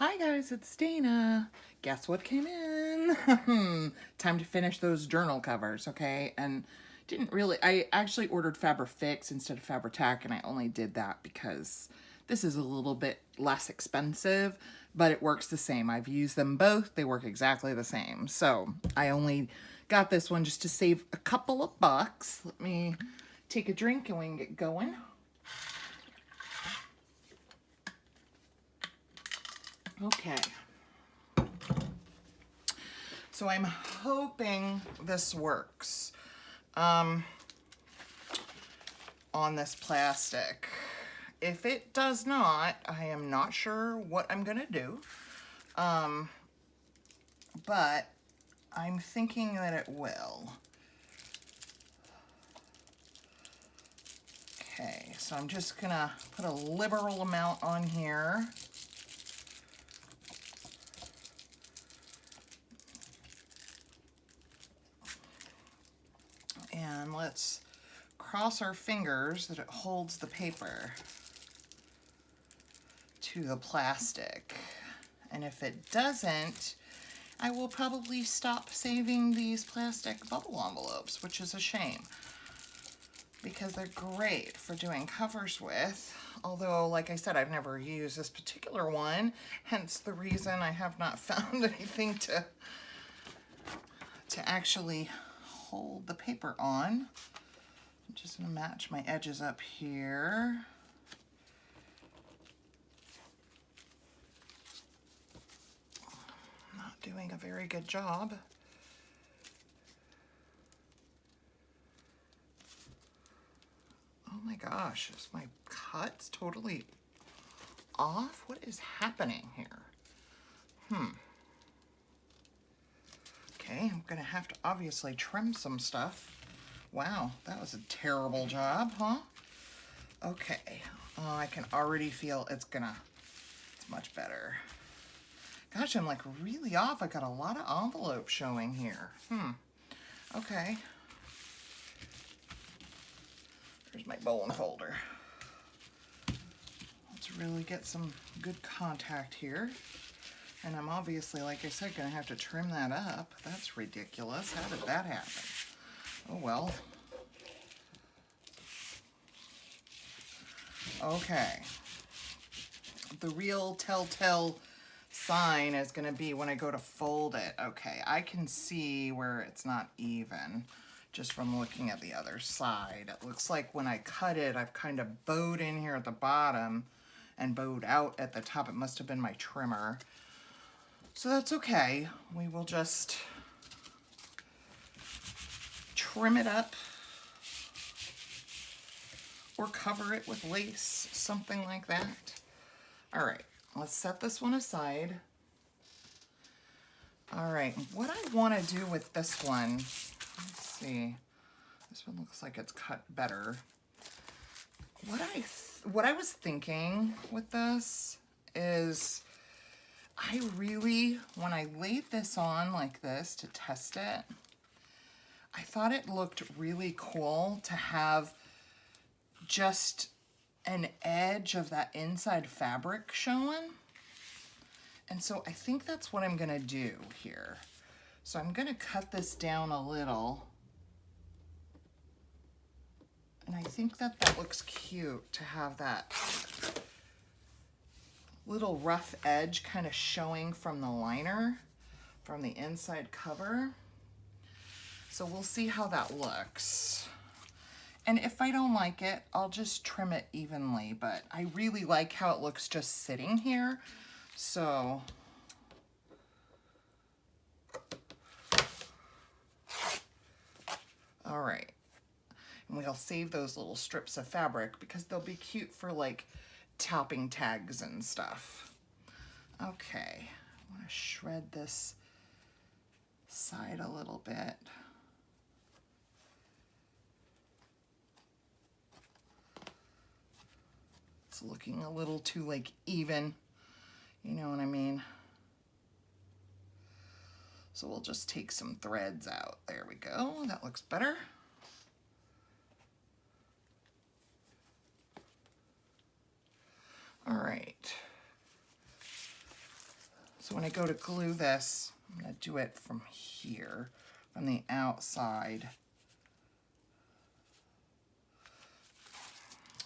Hi guys, it's Dana. Guess what came in? Time to finish those journal covers, okay? And I actually ordered Fabrifix instead of Fabri-Tac, and I only did that because this is a little bit less expensive, but it works the same. I've used them both. They work exactly the same. So I only got this one just to save a couple of bucks. Let me take a drink and we can get going. Okay. So I'm hoping this works on this plastic. If it does not, I am not sure what I'm gonna do, but I'm thinking that it will. Okay, so I'm just gonna put a liberal amount on here. And let's cross our fingers that it holds the paper to the plastic. And if it doesn't, I will probably stop saving these plastic bubble envelopes, which is a shame because they're great for doing covers with. Although, like I said, I've never used this particular one, hence the reason I have not found anything to actually hold the paper on. I'm just gonna match my edges up here. Not doing a very good job. Oh my gosh, is my cuts totally off? What is happening here? Okay, I'm gonna have to obviously trim some stuff. Wow, that was a terrible job, huh? Okay, I can already feel it's much better. Gosh, I'm like really off. I got a lot of envelope showing here. Okay. There's my bone folder. Let's really get some good contact here. And I'm obviously, like I said, gonna have to trim that up. That's ridiculous. How did that happen? Oh well. Okay. The real telltale sign is gonna be when I go to fold it. Okay, I can see where it's not even just from looking at the other side. It looks like when I cut it, I've kind of bowed in here at the bottom and bowed out at the top. It must have been my trimmer. So that's okay. We will just trim it up or cover it with lace, something like that. All right, let's set this one aside. All right, what I want to do with this one, let's see. This one looks like it's cut better. What I was thinking with this is I really, when I laid this on like this to test it, I thought it looked really cool to have just an edge of that inside fabric showing. And so I think that's what I'm gonna do here. So I'm gonna cut this down a little. And I think that looks cute to have that little rough edge kind of showing from the liner, from the inside cover. So we'll see how that looks. And if I don't like it, I'll just trim it evenly, but I really like how it looks just sitting here. So all right. And we'll save those little strips of fabric because they'll be cute for like topping tags and stuff. Okay, I want to shred this side a little bit. It's looking a little too like even, you know what I mean? So we'll just take some threads out. There we go, that looks better. All right. So when I go to glue this, I'm going to do it from here, from the outside.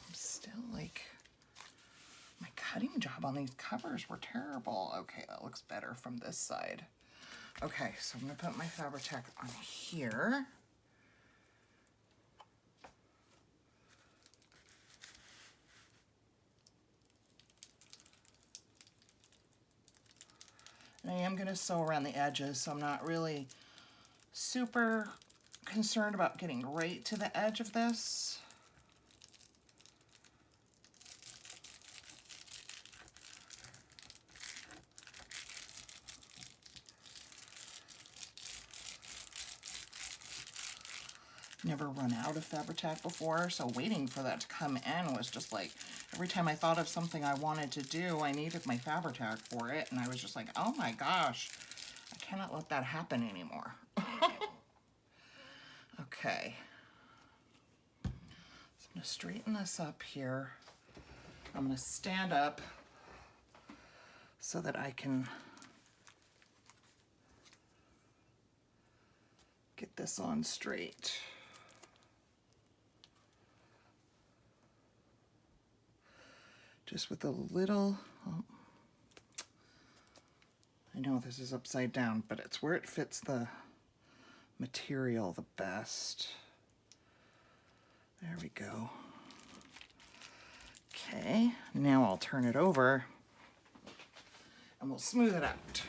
I'm still like, my cutting job on these covers were terrible. Okay, that looks better from this side. Okay, so I'm going to put my Fabri-Tac on here. And I am going to sew around the edges, so I'm not really super concerned about getting right to the edge of this. Never run out of Fabri-Tac before, so waiting for that to come in was just like, every time I thought of something I wanted to do, I needed my Fabri-Tac for it, and I was just like, oh my gosh, I cannot let that happen anymore. Okay. So I'm going to straighten this up here. I'm going to stand up so that I can get this on straight. Just with a little, oh, I know this is upside down, but it's where it fits the material the best. There we go. Okay, now I'll turn it over and we'll smooth it out.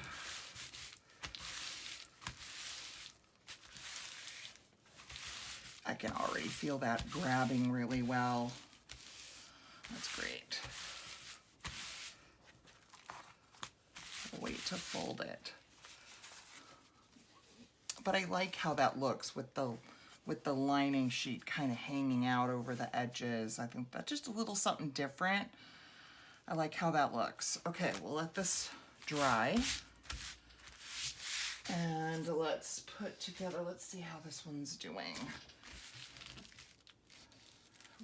I can already feel that grabbing really well. That's great. Wait to fold it. But I like how that looks with the lining sheet kind of hanging out over the edges. I think that's just a little something different. I like how that looks. Okay, we'll let this dry. And let's put together, let's see how this one's doing.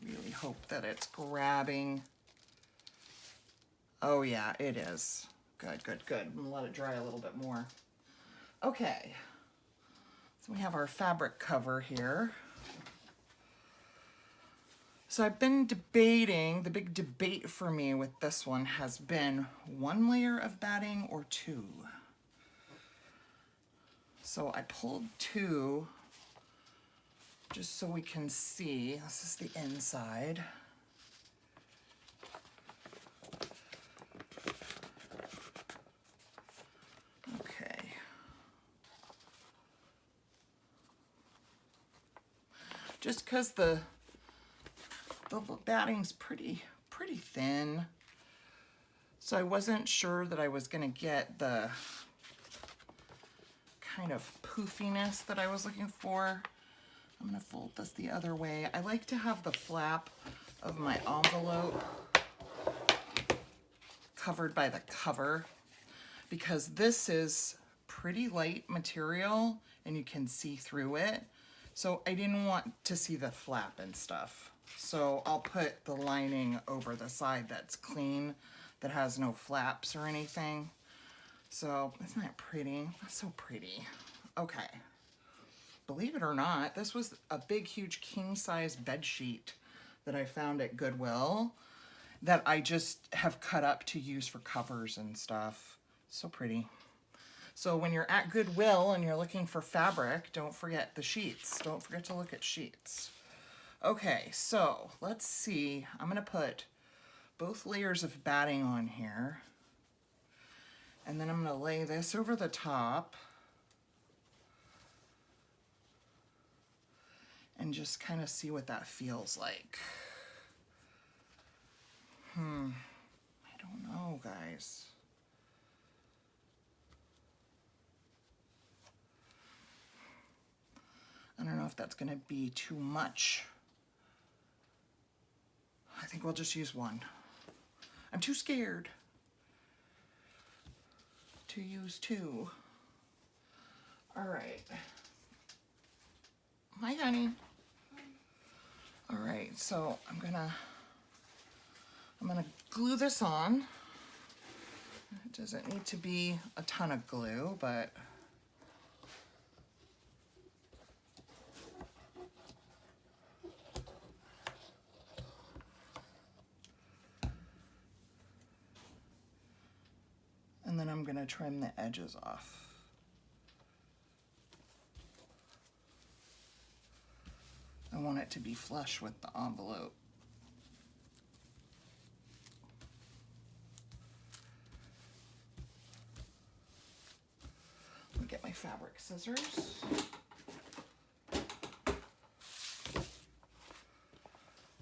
Really hope that it's grabbing. Oh yeah, it is. Good, good, good. I'm gonna let it dry a little bit more. Okay, so we have our fabric cover here. So I've been debating, the big debate for me with this one has been 1 layer of batting or 2. So I pulled 2 just so we can see. This is the inside. Okay. Just because the batting's pretty thin, so I wasn't sure that I was gonna get the kind of poofiness that I was looking for. I'm gonna fold this the other way. I like to have the flap of my envelope covered by the cover because this is pretty light material and you can see through it. So I didn't want to see the flap and stuff. So I'll put the lining over the side that's clean, that has no flaps or anything. So isn't that pretty? That's so pretty. Okay. Believe it or not, this was a big, huge king-size bed sheet that I found at Goodwill that I just have cut up to use for covers and stuff. So pretty. So when you're at Goodwill and you're looking for fabric, don't forget the sheets. Don't forget to look at sheets. Okay, so let's see. I'm gonna put both layers of batting on here. And then I'm gonna lay this over the top. And just kind of see what that feels like. I don't know, guys. I don't know if that's gonna be too much. I think we'll just use one. I'm too scared to use 2. All right. Hi, honey. All right, so I'm gonna glue this on. It doesn't need to be a ton of glue, but and then I'm going to trim the edges off. I want it to be flush with the envelope. Let me get my fabric scissors.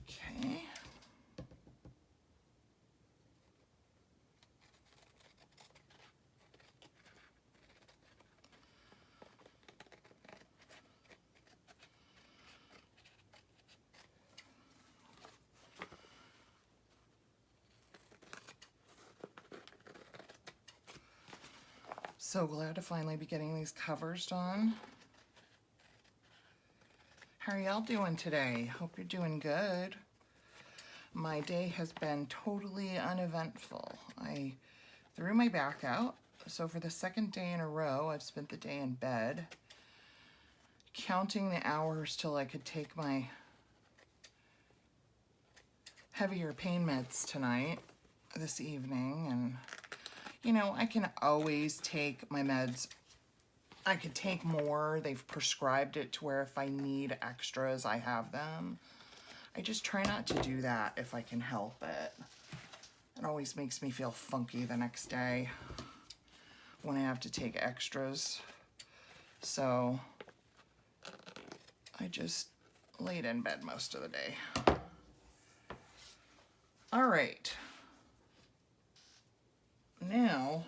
Okay. So glad to finally be getting these covers done. How are y'all doing today? Hope you're doing good. My day has been totally uneventful. I threw my back out, so for the second day in a row, I've spent the day in bed, counting the hours till I could take my heavier pain meds tonight, this evening, and you know, I can always take my meds. I could take more. They've prescribed it to where if I need extras, I have them. I just try not to do that if I can help it. It always makes me feel funky the next day when I have to take extras. So I just laid in bed most of the day. All right. Now,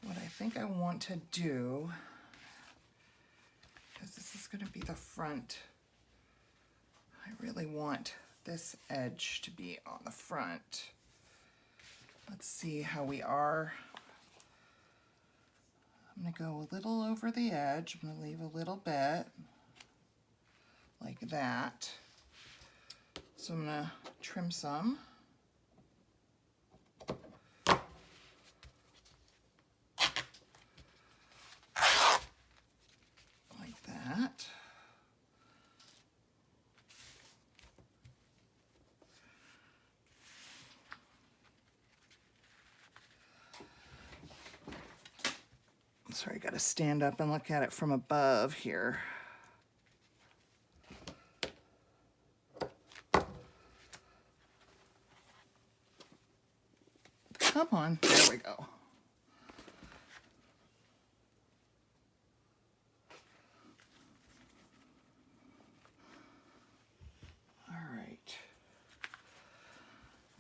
what I think I want to do, because this is going to be the front, I really want this edge to be on the front. Let's see how we are. I'm going to go a little over the edge. I'm going to leave a little bit like that. So I'm going to trim some. That. Sorry, got to stand up and look at it from above here. Come on, there we go.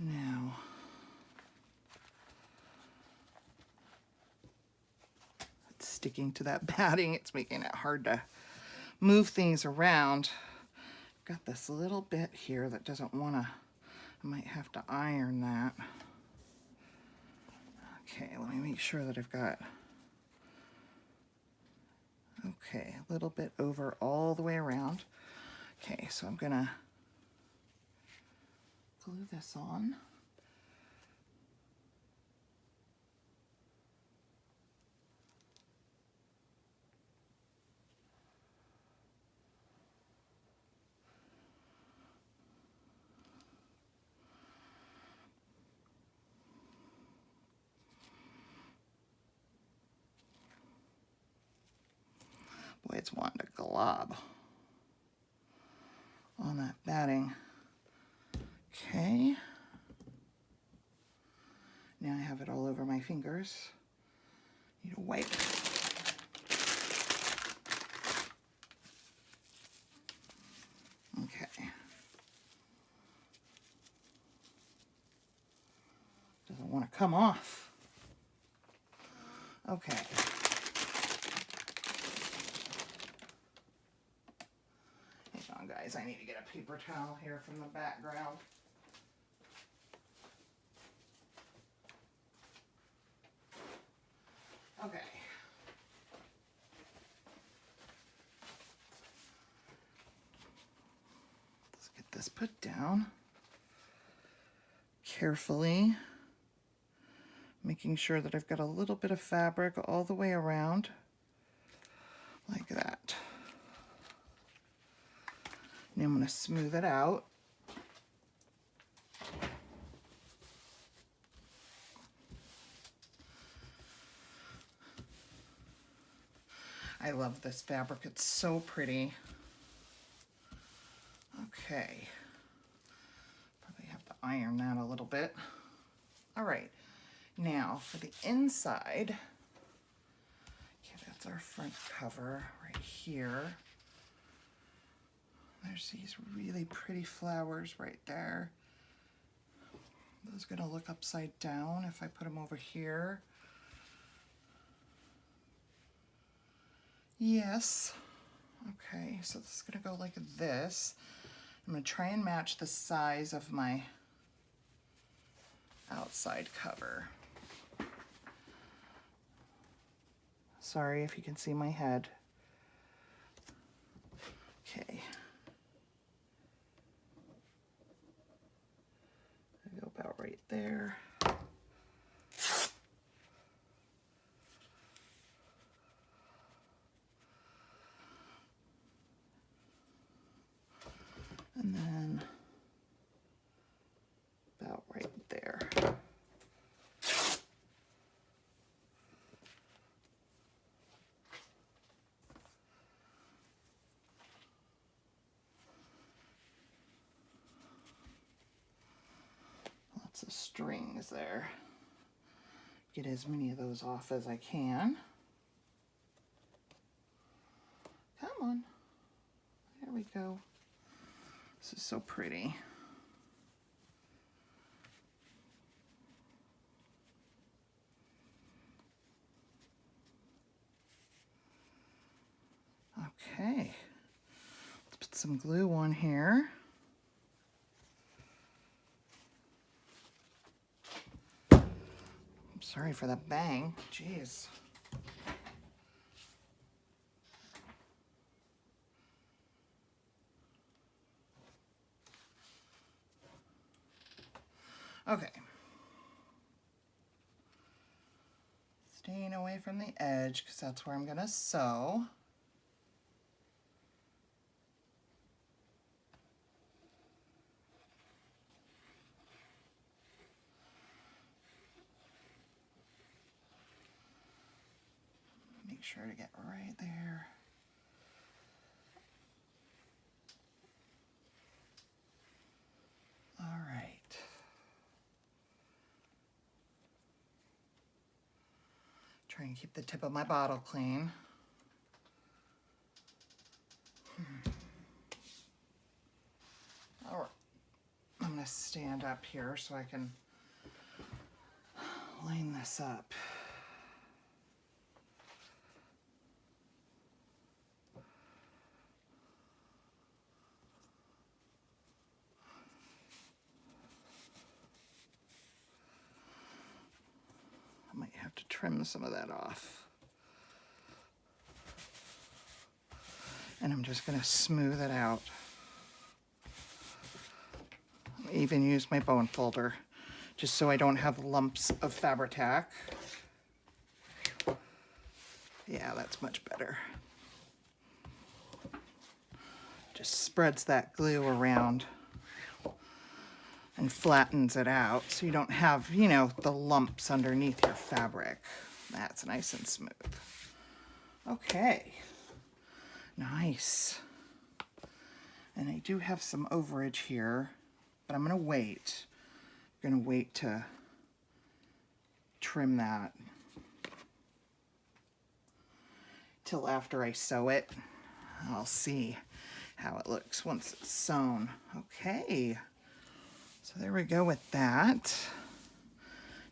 Now, it's sticking to that batting. It's making it hard to move things around. Got this little bit here that doesn't want to, I might have to iron that. Okay, let me make sure that I've got, okay, a little bit over all the way around. Okay, so I'm gonna glue this on. Boy, it's wanting to glob on that batting. Okay. Now I have it all over my fingers. Need a wipe. Okay. Doesn't want to come off. Okay. Hang on, guys. I need to get a paper towel here from the background. Okay. Let's get this put down carefully. Making sure that I've got a little bit of fabric all the way around, like that. Now I'm going to smooth it out. I love this fabric, it's so pretty. Okay, probably have to iron that a little bit. All right, now for the inside, okay, that's our front cover right here. There's these really pretty flowers right there. Those are gonna look upside down if I put them over here. Yes. Okay, so this is gonna go like this. I'm gonna try and match the size of my outside cover. Sorry if you can see my head. Okay. I go about right there. And then about right there. Lots of strings there. Get as many of those off as I can. Come on. There we go. This is so pretty. Okay. Let's put some glue on here. I'm sorry for that bang. Jeez. Okay. Staying away from the edge because that's where I'm gonna sew. Make sure to get right there. All right. Try and keep the tip of my bottle clean. All right. I'm gonna stand up here so I can line this up. I might have to trim some of that off. And I'm just gonna smooth it out. I'll even use my bone folder just so I don't have lumps of Fabri-Tac. Yeah, that's much better. Just spreads that glue around and flattens it out so you don't have, you know, the lumps underneath your fabric. That's nice and smooth. Okay, nice. And I do have some overage here, but I'm gonna wait. I'm gonna wait to trim that till after I sew it. I'll see how it looks once it's sewn. Okay, so there we go with that.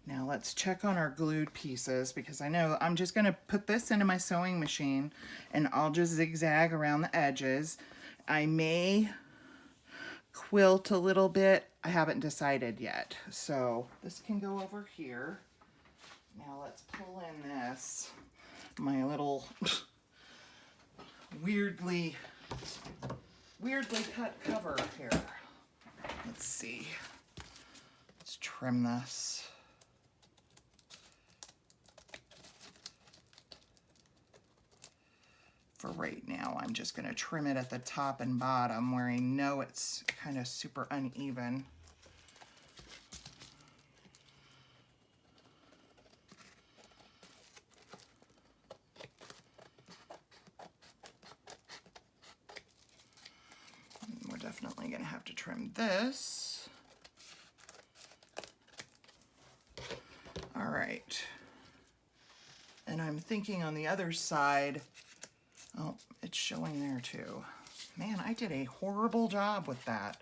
Now let's check on our glued pieces because I know I'm just gonna put this into my sewing machine and I'll just zigzag around the edges. I may quilt a little bit. I haven't decided yet. So this can go over here. Now let's pull in this, my little weirdly cut cover here. Let's see. Let's trim this. for right now. I'm just going to trim it at the top and bottom where I know it's kind of super uneven. And we're definitely going to have to trim this. All right. And I'm thinking on the other side, oh, it's showing there too. Man, I did a horrible job with that.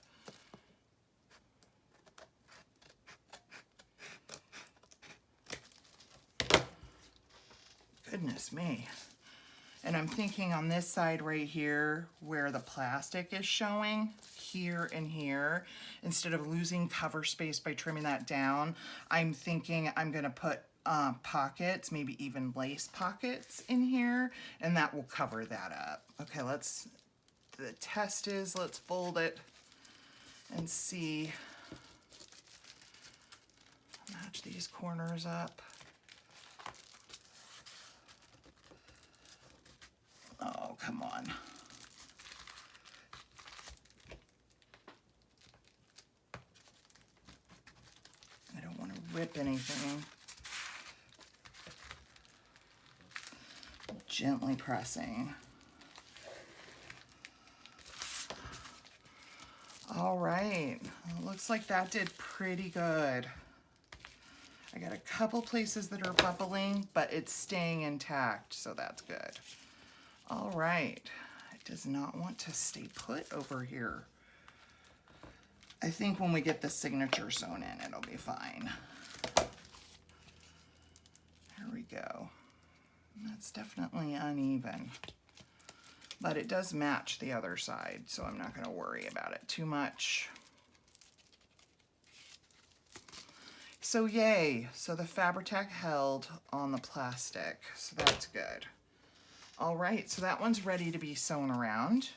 Goodness me. And I'm thinking on this side right here where the plastic is showing, here and here, instead of losing cover space by trimming that down, I'm thinking I'm gonna put pockets, maybe even lace pockets in here, and that will cover that up. Okay, the test is, let's fold it and see, match these corners up. Oh, come on. I don't want to rip anything. Gently pressing. All right, looks like that did pretty good. I got a couple places that are bubbling, but it's staying intact, so that's good. All right, it does not want to stay put over here. I think when we get the signature sewn in, it'll be fine. Here we go. That's definitely uneven, but it does match the other side, so I'm not going to worry about it too much. So yay, so the Fabri-Tac held on the plastic, so that's good. All right, so that one's ready to be sewn around.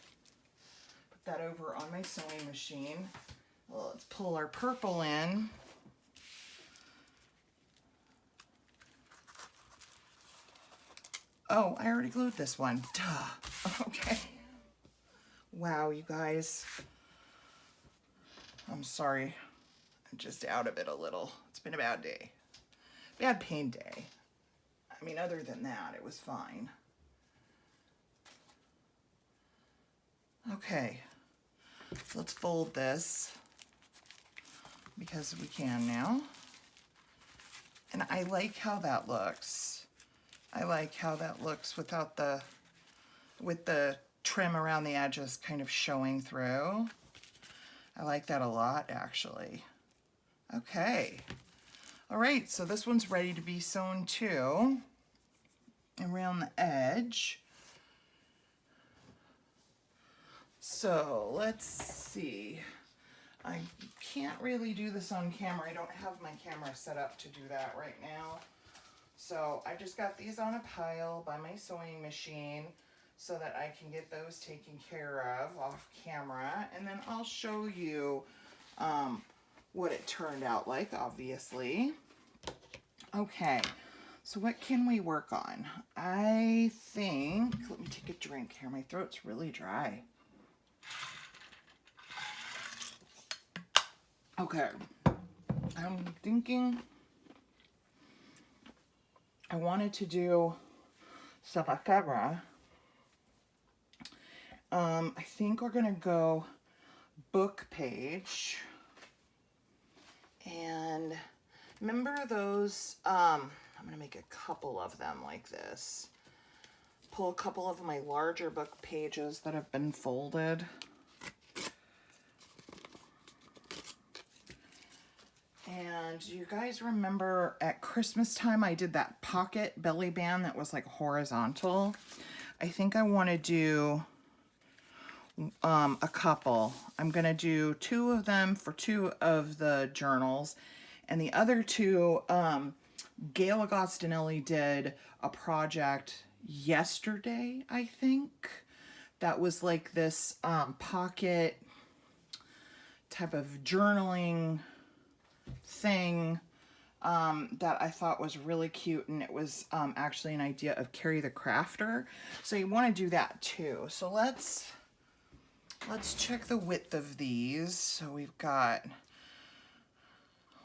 Put that over on my sewing machine. Well, let's pull our purple in. Oh, I already glued this one. Duh. Okay. Wow, you guys. I'm sorry. I'm just out of it a little. It's been a bad day. Bad pain day. I mean, other than that, it was fine. Okay. Let's fold this because we can now. And I like how that looks. I like how that looks without with the trim around the edges kind of showing through. I like that a lot, actually. Okay. All right, so this one's ready to be sewn too, around the edge. So let's see. I can't really do this on camera. I don't have my camera set up to do that right now. So I just got these on a pile by my sewing machine so that I can get those taken care of off camera. And then I'll show you what it turned out like, obviously. Okay, so what can we work on? I think, let me take a drink here. My throat's really dry. Okay, I'm thinking I wanted to do some ephemera. I think we're gonna go book page. And remember those, I'm gonna make a couple of them like this. Pull a couple of my larger book pages that have been folded. And you guys remember at Christmas time I did that pocket belly band that was like horizontal? I think I want to do a couple. I'm going to do 2 of them for 2 of the journals. And the other 2, Gail Agostinelli did a project yesterday, I think. That was like this pocket type of journaling thing that I thought was really cute, and it was actually an idea of Carrie the Crafter. So you want to do that too. So let's check the width of these. So we've got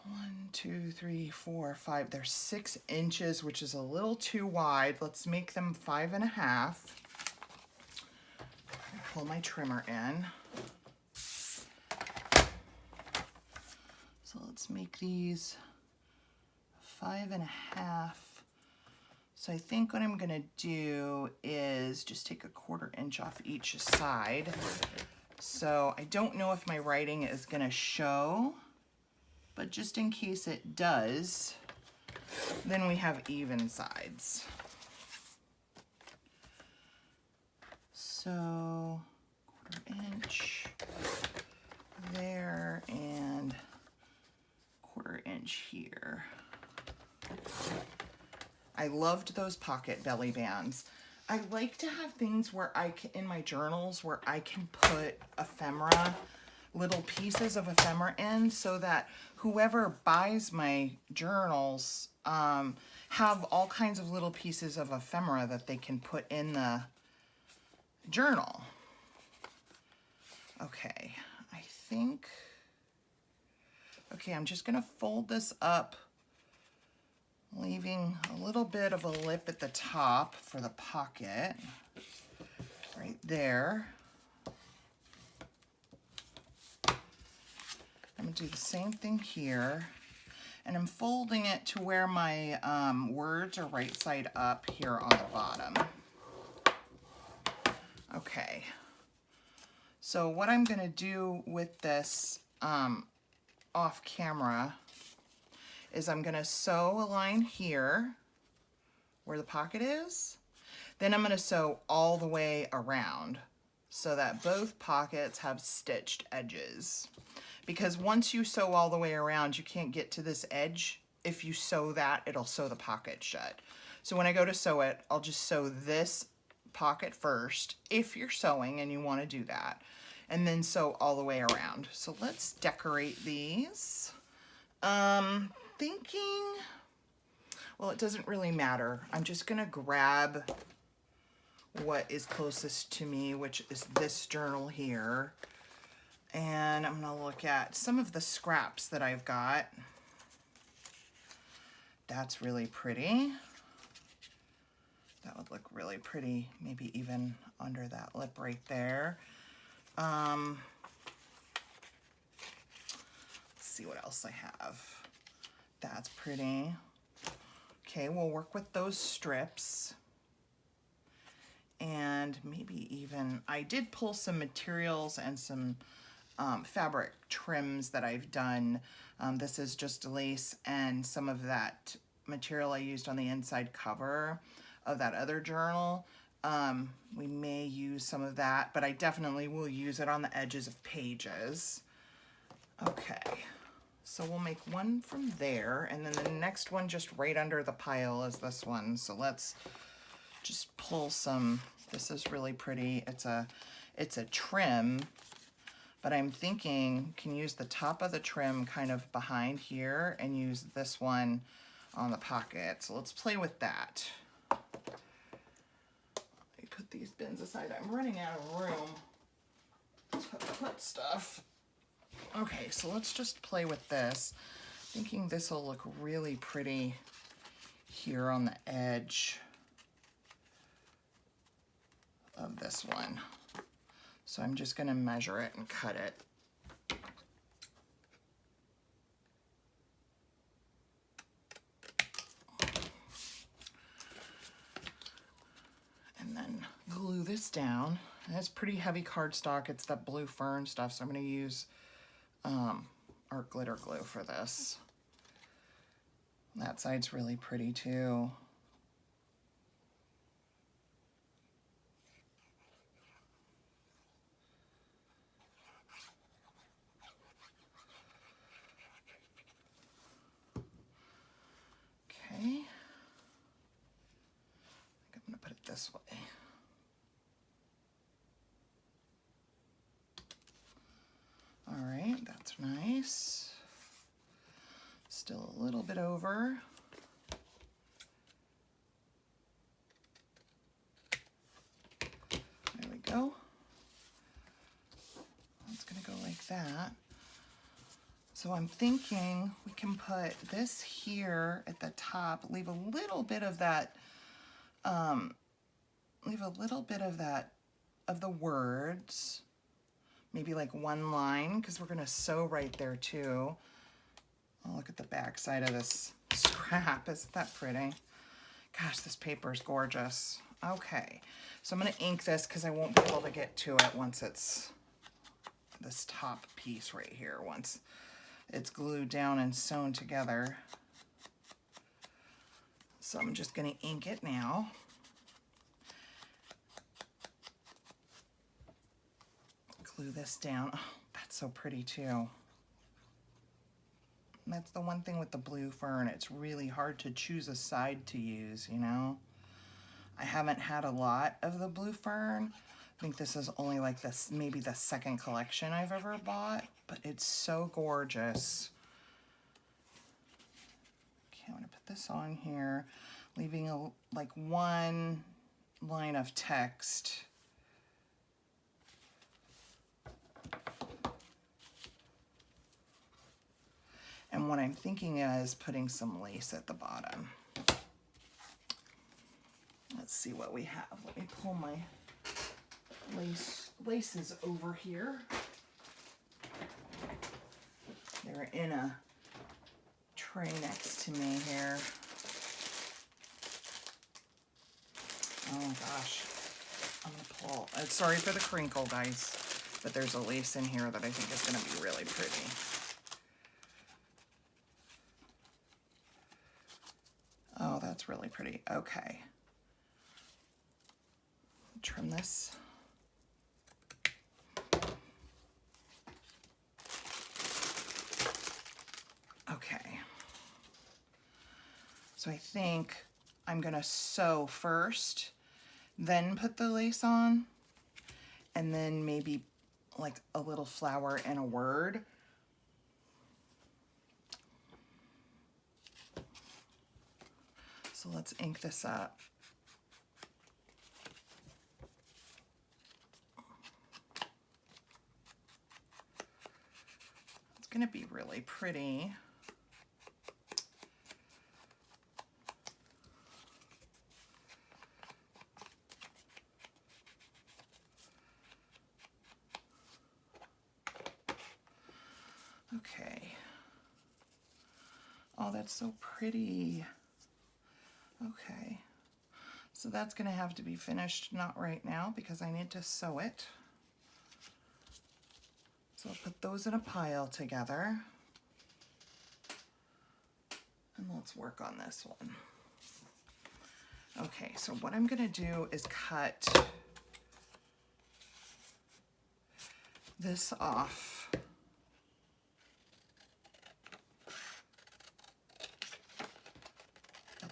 1, 2, 3, 4, 5. They're 6 inches, which is a little too wide. Let's make them 5.5. Pull my trimmer in. So let's make these 5.5. So I think what I'm gonna do is just take a 1/4 inch off each side. So I don't know if my writing is gonna show, but just in case it does, then we have even sides. So 1/4 inch there and 1/4 inch here. I loved those pocket belly bands. I like to have things where I can, in my journals, where I can put ephemera, little pieces of ephemera in, so that whoever buys my journals have all kinds of little pieces of ephemera that they can put in the journal. Okay, I think, okay, I'm just gonna fold this up, leaving a little bit of a lip at the top for the pocket, right there. I'm gonna do the same thing here, and I'm folding it to where my words are right side up here on the bottom. Okay, so what I'm gonna do with this off camera is I'm gonna sew a line here where the pocket is. Then I'm gonna sew all the way around so that both pockets have stitched edges. Because once you sew all the way around, you can't get to this edge. If you sew that, it'll sew the pocket shut. So when I go to sew it, I'll just sew this pocket first, if you're sewing and you wanna do that, and then sew all the way around. So let's decorate these. Thinking, well, it doesn't really matter. I'm just gonna grab what is closest to me, which is this journal here. And I'm gonna look at some of the scraps that I've got. That's really pretty. That would look really pretty, maybe even under that lip right there. Let's see what else I have. That's pretty. Okay, we'll work with those strips. And maybe even, I did pull some materials and some fabric trims that I've done. This is just lace and some of that material I used on the inside cover of that other journal. We may use some of that, but I definitely will use it on the edges of pages. Okay. So we'll make one from there, and then the next one just right under the pile is this one. So let's just pull some, this is really pretty. It's a trim, but I'm thinking can use the top of the trim kind of behind here and use this one on the pocket. So let's play with that. Let me put these bins aside. I'm running out of room to put stuff. Okay, so let's just play with this. Thinking this will look really pretty here on the edge of this one. So I'm just gonna measure it and cut it. And then glue this down. It's pretty heavy cardstock. It's that blue fern stuff, so I'm gonna use art glitter glue for this. That side's really pretty too. Okay. I think I'm gonna put it this way. All right, that's nice. Still a little bit over. go. It's going to go like that. So I'm thinking we can put this here at the top, leave a little bit of that, of the words, maybe like one line, because we're going to sew right there too. Oh, look at the back side of this scrap. Isn't that pretty? Gosh, this paper is gorgeous. Okay, so I'm going to ink this because I won't be able to get to it once it's this top piece right here, once it's glued down and sewn together. So I'm just going to ink it now. Glue this down. Oh, that's so pretty too. That's the one thing with the blue fern. It's really hard to choose a side to use, you know? I haven't had a lot of the blue fern. I think this is only like this, maybe the second collection I've ever bought, but it's so gorgeous. Okay, I'm gonna put this on here, leaving like one line of text. And what I'm thinking is putting some lace at the bottom. Let's see what we have. Let me pull my laces over here. They're in a tray next to me here. Oh gosh, I'm gonna pull. Sorry for the crinkle, guys, but there's a lace in here that I think is gonna be really pretty. Oh, that's really pretty. Okay. Trim this. Okay. So I think I'm gonna sew first, then put the lace on, and then maybe like a little flower and a word. So let's ink this up. It's gonna be really pretty. Okay. Oh, that's so pretty. Okay. So that's going to have to be finished, not right now, because I need to sew it. So I'll put those in a pile together. And let's work on this one. Okay, so what I'm going to do is cut this off.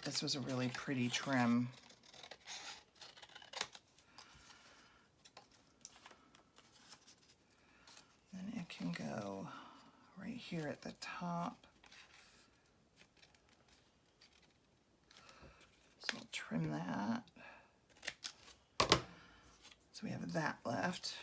This was a really pretty trim. Then it can go right here at the top. So I'll trim that. So we have that left.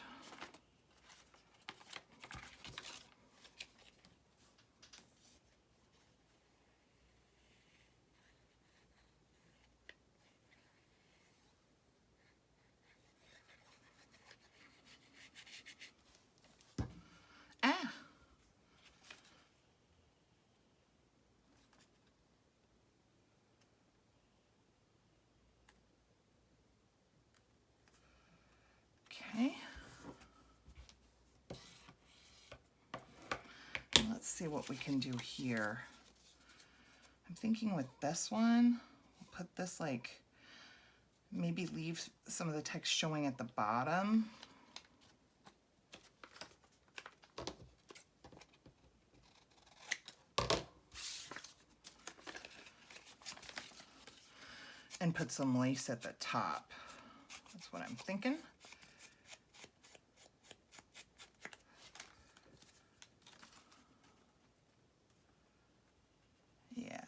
Ah! Okay. Let's see what we can do here. I'm thinking with this one, we'll put this like, maybe leave some of the text showing at the bottom. And put some lace at the top. That's what I'm thinking. Yeah.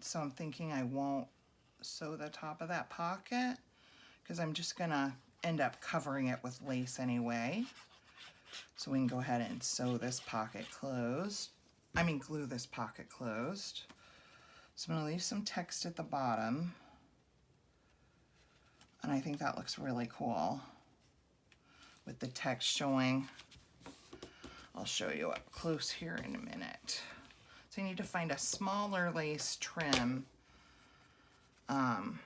so I'm thinking I won't sew the top of that pocket because I'm just gonna end up covering it with lace anyway. So we can go ahead and sew this pocket closed. I mean, glue this pocket closed. So I'm gonna leave some text at the bottom. And I think that looks really cool with the text showing. I'll show you up close here in a minute. So you need to find a smaller lace trim. I'm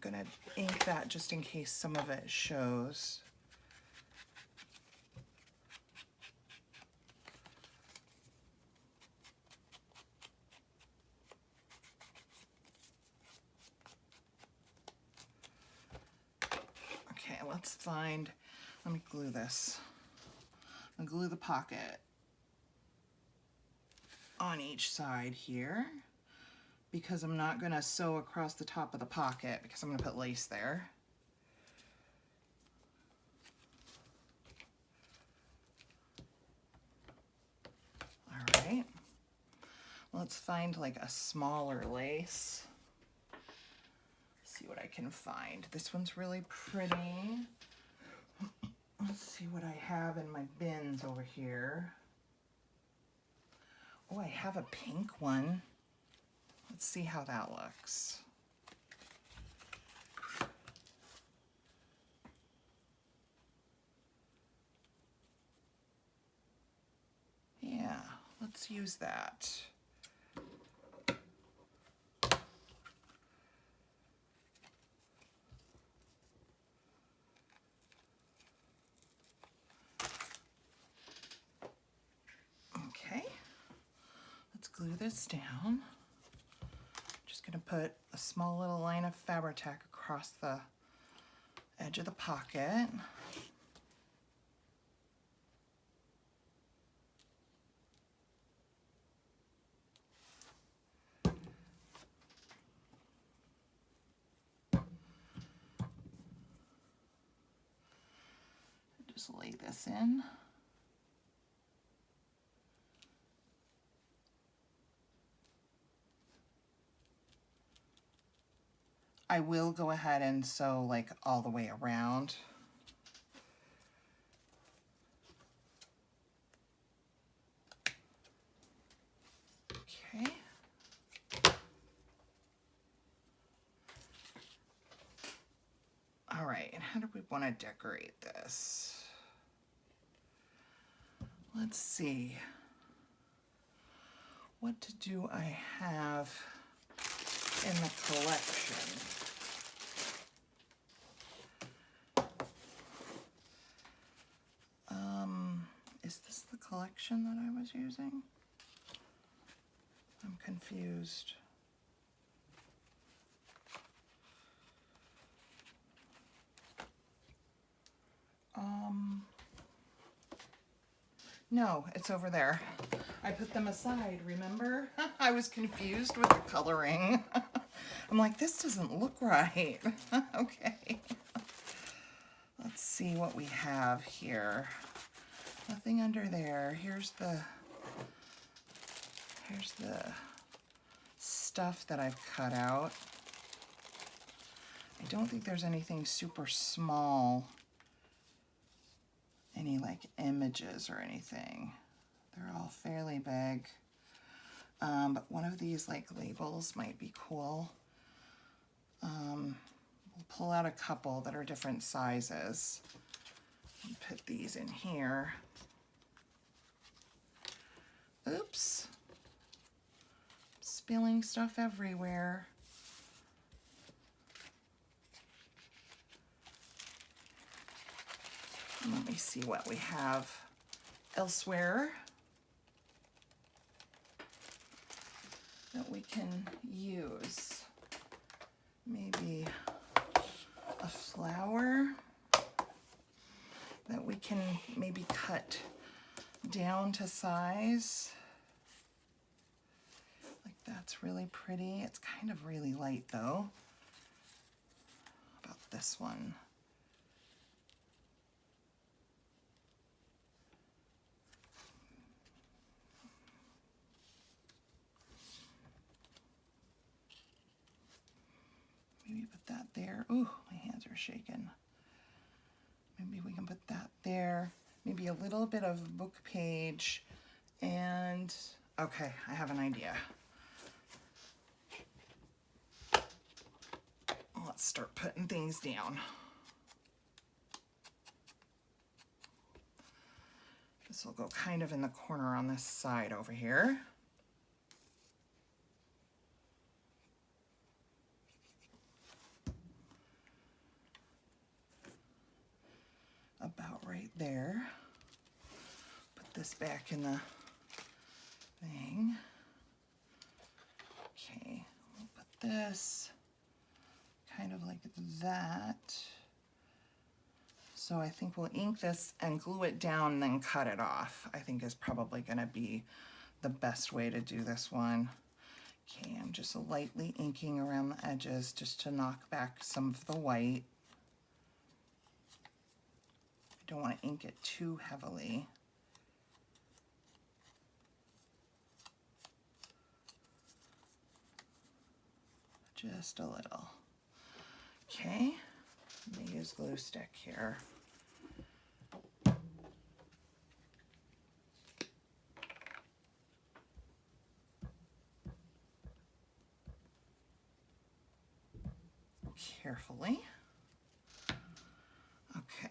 gonna ink that just in case some of it shows. Okay, let's find, let me glue this. I'll glue the pocket on each side here because I'm not gonna sew across the top of the pocket because I'm gonna put lace there. All right, let's find like a smaller lace. See what I can find. This one's really pretty. Let's see what I have in my bins over here. Oh, I have a pink one. Let's see how that looks. Yeah, let's use that. Okay, let's glue this down. Just gonna put a small little line of Fabri-Tac across the edge of the pocket. Just lay this in. I will go ahead and sew like all the way around. Okay. All right, and how do we want to decorate this? Let's see. What do I have in the collection? Is this the collection that I was using? I'm confused. No, it's over there. I put them aside, remember? I was confused with the coloring. I'm like, this doesn't look right. Okay. Let's see what we have here. Nothing under there. Here's the stuff that I've cut out. I don't think there's anything super small, any like images or anything. They're all fairly big. But one of these like labels might be cool. We'll pull out a couple that are different sizes and put these in here. Oops. Spilling stuff everywhere. Let me see what we have elsewhere that we can use. Maybe a flower that we can maybe cut down to size. Like that's really pretty. It's kind of really light though. How about this one? there. Ooh, my hands are shaking. Maybe we can put that there. Maybe a little bit of book page. And, okay, I have an idea. Let's start putting things down. This will go kind of in the corner on this side over here. About right there. Put this back in the thing. Okay, we'll put this kind of like that. So I think we'll ink this and glue it down and then cut it off. I think is probably gonna be the best way to do this one. Okay, I'm just lightly inking around the edges just to knock back some of the white. I don't want to ink it too heavily. Just a little. Okay, I'm gonna use glue stick here. Carefully. Okay.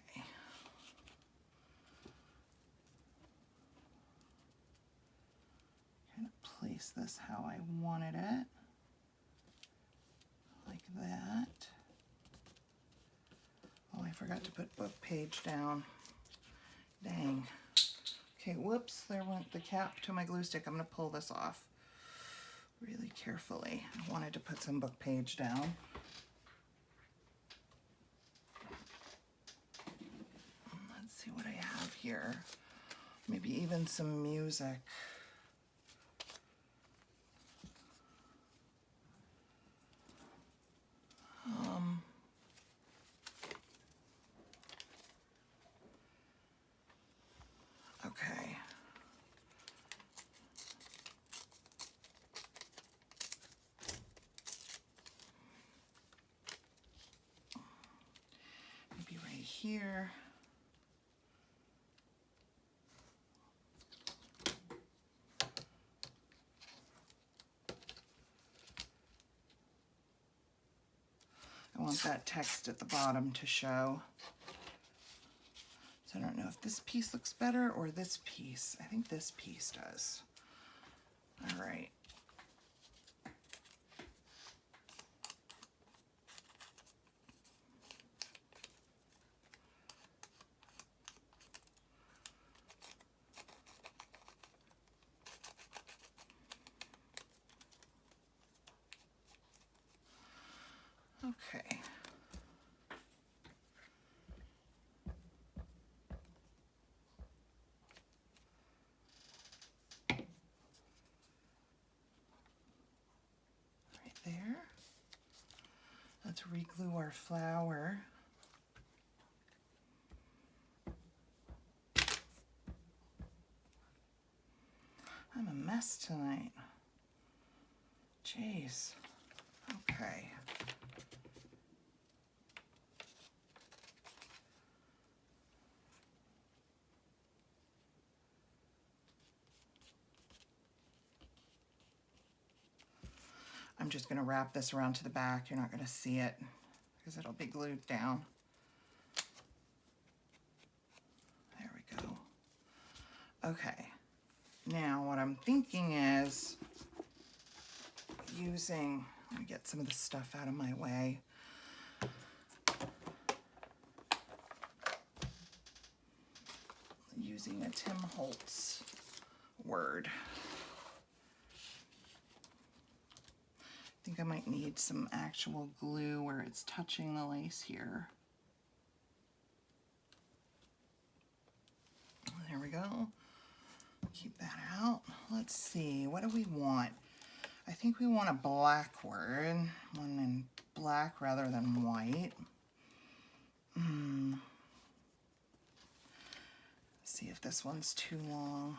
Kind of place this how I wanted it. Like that. Oh, I forgot to put book page down. Dang. Okay, whoops, there went the cap to my glue stick. I'm gonna pull this off really carefully. I wanted to put some book page down. Let's see what I have here. Maybe even some music. Okay. Maybe right here. I want that text at the bottom to show. So I don't know if this piece looks better or this piece. I think this piece does. All right. Okay. Right there. Let's re-glue our flower. I'm a mess tonight. Jeez. Okay. I'm just going to wrap this around to the back. You're not going to see it because it'll be glued down. There we go. Okay. Now what I'm thinking is using, let me get some of the stuff out of my way. Using a Tim Holtz word. I think I might need some actual glue where it's touching the lace here. There we go. Keep that out. Let's see, what do we want? I think we want a black word, one in black rather than white. See if this one's too long.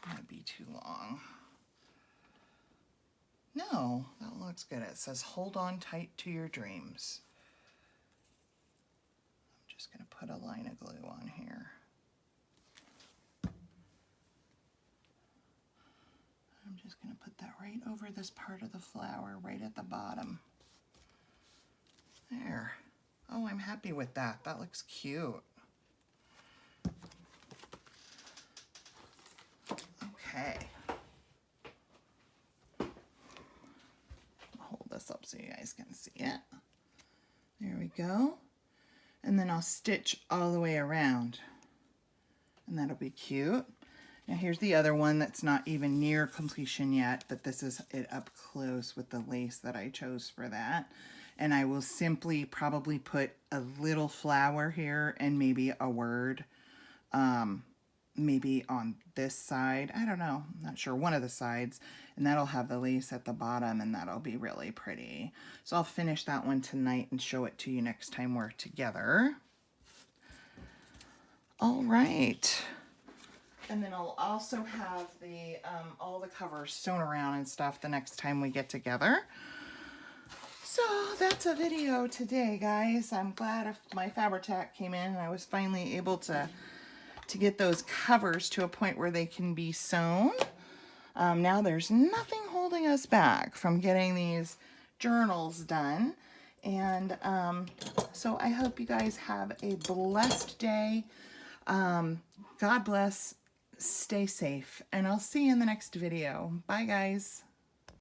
Might be too long. No, that looks good. It says, hold on tight to your dreams. I'm just going to put a line of glue on here. I'm just going to put that right over this part of the flower, right at the bottom. There. Oh, I'm happy with that. That looks cute. Okay. I'll hold this up so you guys can see it. There we go. And then I'll stitch all the way around. And that'll be cute. Now here's the other one that's not even near completion yet, but this is it up close with the lace that I chose for that. And I will simply probably put a little flower here and maybe a word, maybe on this side. I don't know, I'm not sure, one of the sides. And that'll have the lace at the bottom and that'll be really pretty. So I'll finish that one tonight and show it to you next time we're together. All right. And then I'll also have the all the covers sewn around and stuff the next time we get together. So that's a video today, guys. I'm glad my Fabri-Tac came in and I was finally able to get those covers to a point where they can be sewn. Now there's nothing holding us back from getting these journals done. And so I hope you guys have a blessed day. God bless. Stay safe. And I'll see you in the next video. Bye, guys.